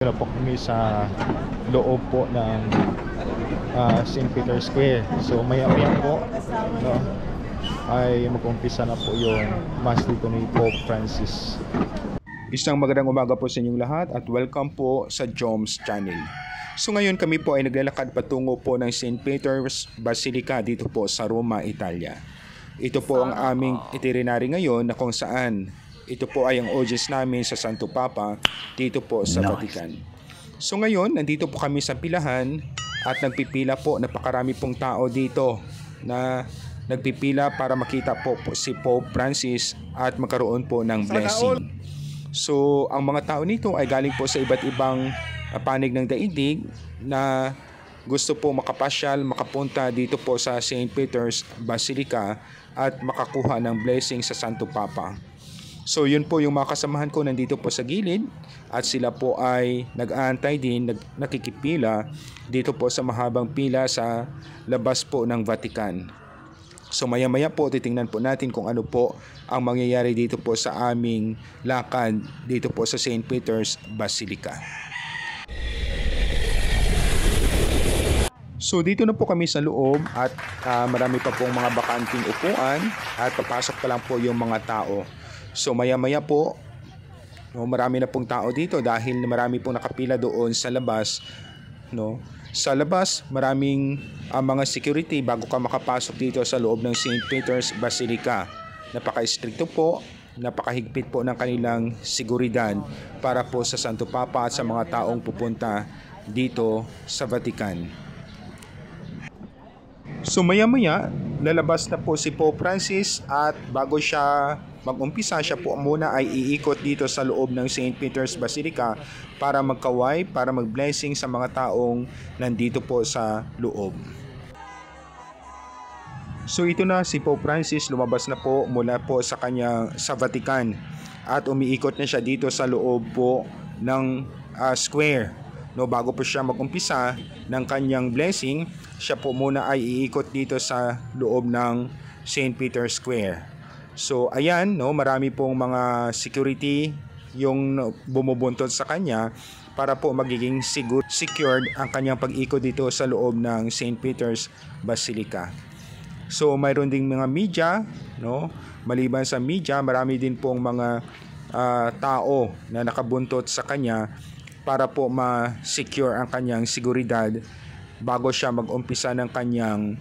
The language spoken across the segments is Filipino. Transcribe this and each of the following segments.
Na po kami sa loob po ng St. Peter's Square. So maya-maya po, no, ay mag-umpisa na po yung mass dito ni Pope Francis. Isang magandang umaga po sa inyong lahat at welcome po sa Joms Channel. So ngayon kami po ay naglalakad patungo po ng St. Peter's Basilica dito po sa Roma, Italia. Ito po ang aming itinerary ngayon na kung saan ito po ay ang audience namin sa Santo Papa dito po sa Vatican. So ngayon, nandito po kami sa pilahan at nagpipila po, napakarami pong tao dito na nagpipila para makita po si Pope Francis at magkaroon po ng blessing. So ang mga tao nito ay galing po sa iba't ibang panig ng daigdig na gusto po makapasyal, makapunta dito po sa St. Peter's Basilica at makakuha ng blessing sa Santo Papa. So yun po yung mga kasamahan ko nandito po sa gilid at sila po ay nag-aantay din, nakikipila dito po sa mahabang pila sa labas po ng Vatican. So maya-maya po titingnan po natin kung ano po ang mangyayari dito po sa aming lakad dito po sa St. Peter's Basilica. So dito na po kami sa loob at marami pa pong mga bakanting upuan at papasok pa lang po yung mga tao. So maya-maya po, no, marami na pong tao dito dahil marami pong nakapila doon sa labas, no. Sa labas, maraming mga security bago ka makapasok dito sa loob ng St. Peter's Basilica. Napaka-stricto po, napakahigpit po ng kanilang seguridad para po sa Santo Papa at sa mga taong pupunta dito sa Vatican. So maya-maya, lalabas na po si Pope Francis at bago siya mag-umpisa, siya po muna ay iikot dito sa loob ng St. Peter's Basilica para magkaway, para mag-blessing sa mga taong nandito po sa loob. So ito na si Pope Francis, lumabas na po mula po sa Vatican at umiikot na siya dito sa loob po ng square. No, bago po siya mag-umpisa ng kanyang blessing, siya po muna ay iikot dito sa loob ng St. Peter's Square. So ayan, no, marami pong mga security yung bumubuntot sa kanya para po magiging secured ang kanyang pag-ikot dito sa loob ng St. Peter's Basilica. So mayroon ding mga media, no? Maliban sa media, marami din pong mga tao na nakabuntot sa kanya para po ma-secure ang kanyang seguridad bago siya mag-umpisa ng kanyang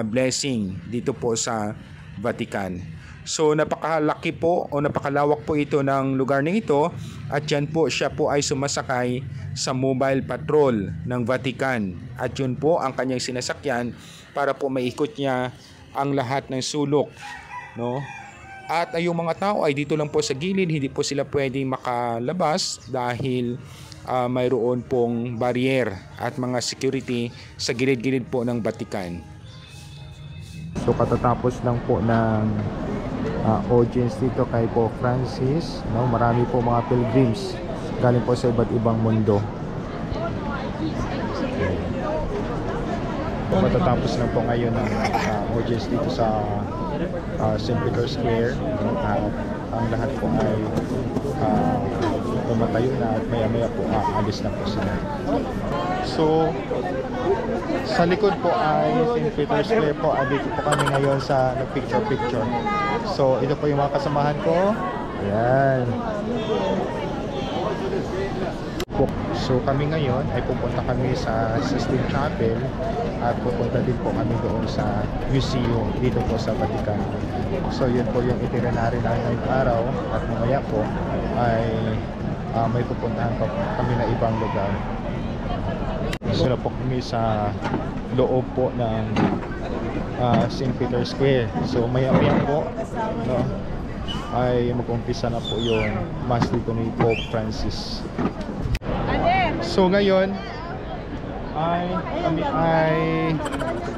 blessing dito po sa Vatican. So napakalaki po o napakalawak po ito ng lugar na ito at yan po siya po ay sumasakay sa mobile patrol ng Vatican at yun po ang kanyang sinasakyan para po maikot niya ang lahat ng sulok, no? At yung mga tao ay dito lang po sa gilid, hindi po sila pwedeng makalabas dahil mayroon pong barrier at mga security sa gilid-gilid po ng Vatican. So katatapos lang po ng audience dito kay Pope Francis, no? Marami po mga pilgrims galing po sa iba't ibang mundo. So matatapos lang po ngayon ang audience dito sa St. Peter's Square, no? Ang lahat po ay tumatayo na at maya-maya po alis na po sila. So sa likod po ay St. Peter's Square po, dito po kami ngayon sa nag-picture-picture. So ito po yung mga kasamahan ko. Ayan. So kami ngayon ay pupunta kami sa Sistine Chapel at pupunta din po kami doon sa museum dito po sa Vatican. So yun po yung itinerary namin ngayong araw at mamaya po ay may pupuntahan pa kami na ibang lugar. So na po kami sa loob po ng St. Peter's Square. So maya-maya po, no, ay mag-umpisa na po yung mass dito ni Pope Francis. So ngayon ay kami ay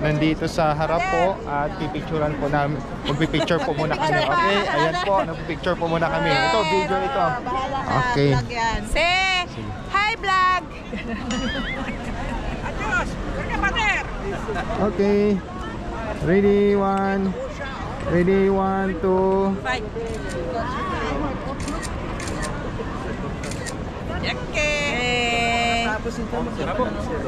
nandito sa harap po at pipicturean po namin. Magpipicture po muna kami. Okay, ayan po, nagpipicture po muna kami. Ito, video ito. Okay. Say, hi vlog. Okay. Ready, one. Ready, 1, 2. Fight. Okay. Ito si Thomas.